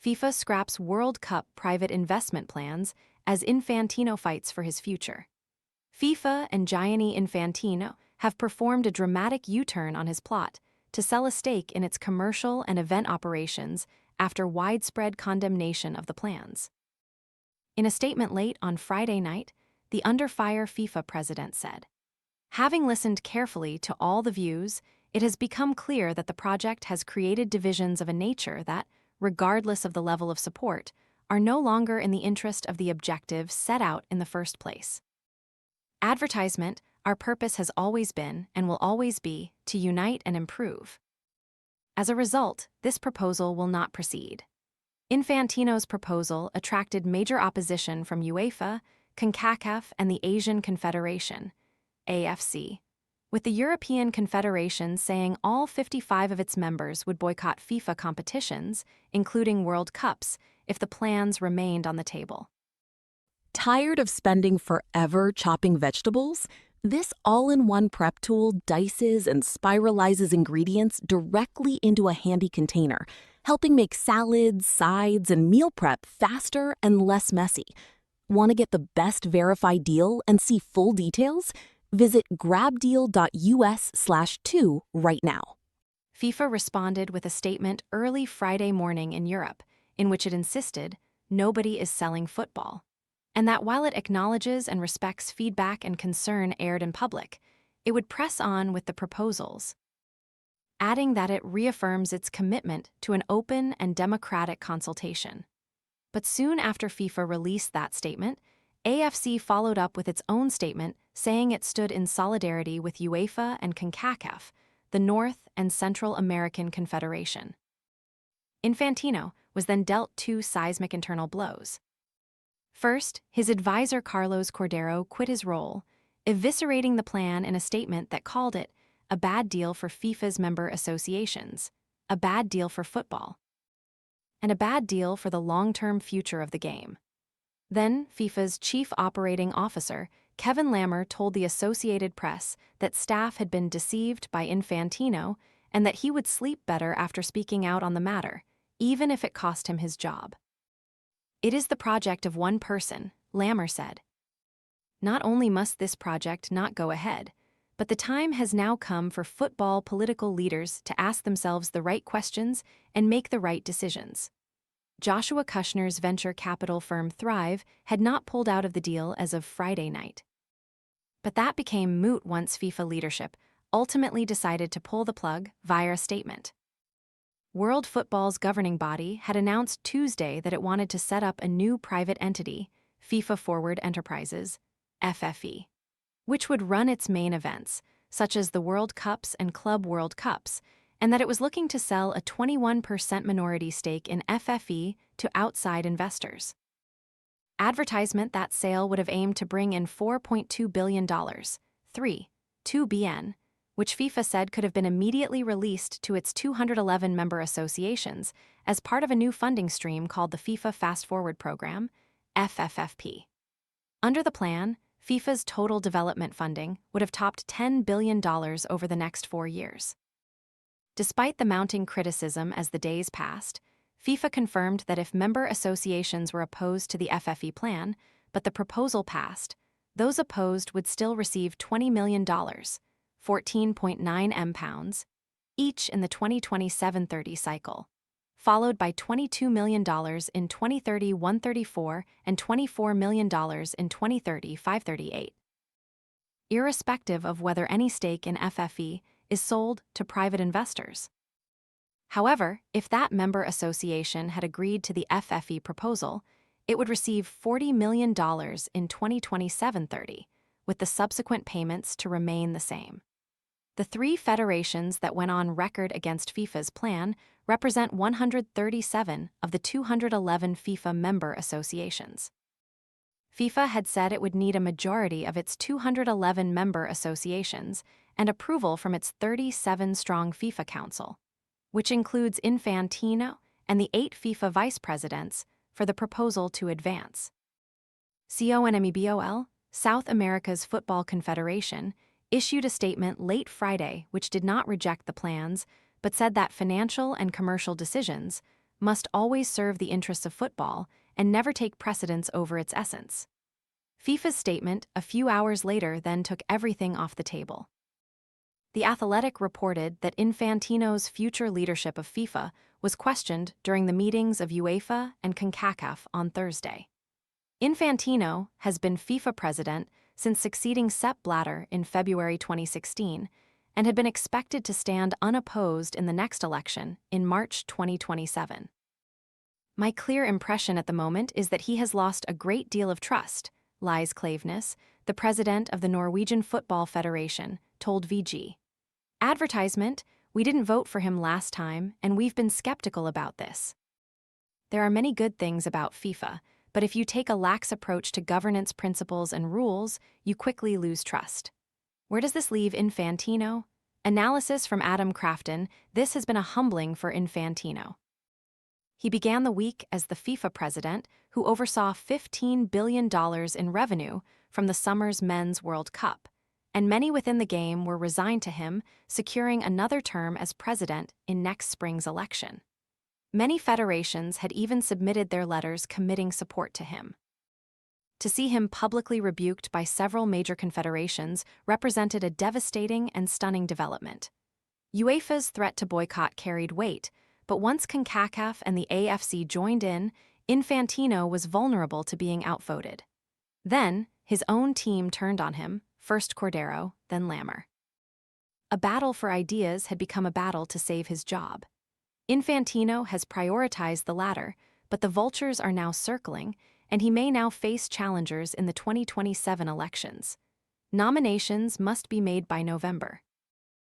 FIFA scraps World Cup private investment plans as Infantino fights for his future. FIFA and Gianni Infantino have performed a dramatic U-turn on his plot to sell a stake in its commercial and event operations after widespread condemnation of the plans. In a statement late on Friday night, the under-fire FIFA president said, "Having listened carefully to all the views, it has become clear that the project has created divisions of a nature that, regardless of the level of support, are no longer in the interest of the objectives set out in the first place. Advertisement, our purpose has always been, and will always be, to unite and improve. As a result, this proposal will not proceed." Infantino's proposal attracted major opposition from UEFA, Concacaf, and the Asian Confederation, AFC, with the European Confederation saying all 55 of its members would boycott FIFA competitions, including World Cups, if the plans remained on the table. Tired of spending forever chopping vegetables? This all-in-one prep tool dices and spiralizes ingredients directly into a handy container, helping make salads, sides, and meal prep faster and less messy. Want to get the best verified deal and see full details? Visit grabdeal.us/2 right now. FIFA responded with a statement early Friday morning in Europe, in which it insisted nobody is selling football, and that while it acknowledges and respects feedback and concern aired in public, it would press on with the proposals, adding that it reaffirms its commitment to an open and democratic consultation. But soon after FIFA released that statement, AFC followed up with its own statement saying it stood in solidarity with UEFA and Concacaf, the North and Central American Confederation. Infantino was then dealt two seismic internal blows. First, his advisor Carlos Cordero quit his role, eviscerating the plan in a statement that called it a bad deal for FIFA's member associations, a bad deal for football, and a bad deal for the long-term future of the game. Then, FIFA's chief operating officer, Kevin Lammer, told the Associated Press that staff had been deceived by Infantino and that he would sleep better after speaking out on the matter, even if it cost him his job. "It is the project of one person," Lammer said. "Not only must this project not go ahead, but the time has now come for football political leaders to ask themselves the right questions and make the right decisions." Joshua Kushner's venture capital firm Thrive had not pulled out of the deal as of Friday night. But that became moot once FIFA leadership ultimately decided to pull the plug via a statement. World Football's governing body had announced Tuesday that it wanted to set up a new private entity, FIFA Forward Enterprises, FFE, which would run its main events, such as the World Cups and Club World Cups, and that it was looking to sell a 21% minority stake in FFE to outside investors. Advertisement that sale would have aimed to bring in $4.2 billion, 2 BN, which FIFA said could have been immediately released to its 211 member associations as part of a new funding stream called the FIFA Fast Forward Program, FFFP. Under the plan, FIFA's total development funding would have topped $10 billion over the next 4 years. Despite the mounting criticism as the days passed, FIFA confirmed that if member associations were opposed to the FFE plan, but the proposal passed, those opposed would still receive $20 million, 14.9 M each in the 2027-30 cycle, followed by $22 million in 2030-134 and $24 million in 2030-538. Irrespective of whether any stake in FFE is sold to private investors. However, if that member association had agreed to the FFE proposal, it would receive $40 million in 2027-30, with the subsequent payments to remain the same. The three federations that went on record against FIFA's plan represent 137 of the 211 FIFA member associations. FIFA had said it would need a majority of its 211 member associations and approval from its 37-strong FIFA Council, which includes Infantino and the 8 FIFA vice presidents, for the proposal to advance. CONMEBOL, South America's Football Confederation, issued a statement late Friday which did not reject the plans, but said that financial and commercial decisions must always serve the interests of football and never take precedence over its essence. FIFA's statement a few hours later then took everything off the table. The Athletic reported that Infantino's future leadership of FIFA was questioned during the meetings of UEFA and Concacaf on Thursday. Infantino has been FIFA president since succeeding Sepp Blatter in February 2016 and had been expected to stand unopposed in the next election in March 2027. My clear impression at the moment is that he has lost a great deal of trust, Lise Klaveness, the president of the Norwegian Football Federation, told VG. Advertisement, we didn't vote for him last time, and we've been skeptical about this. There are many good things about FIFA, but if you take a lax approach to governance principles and rules, you quickly lose trust. Where does this leave Infantino? Analysis from Adam Crafton, this has been a humbling for Infantino. He began the week as the FIFA president who oversaw $15 billion in revenue from the summer's Men's World Cup, and many within the game were resigned to him, securing another term as president in next spring's election. Many federations had even submitted their letters committing support to him. To see him publicly rebuked by several major confederations represented a devastating and stunning development. UEFA's threat to boycott carried weight, but once Concacaf and the AFC joined in, Infantino was vulnerable to being outvoted. Then, his own team turned on him, first Cordero, then Lammer. A battle for ideas had become a battle to save his job. Infantino has prioritized the latter, but the vultures are now circling, and he may now face challengers in the 2027 elections. Nominations must be made by November.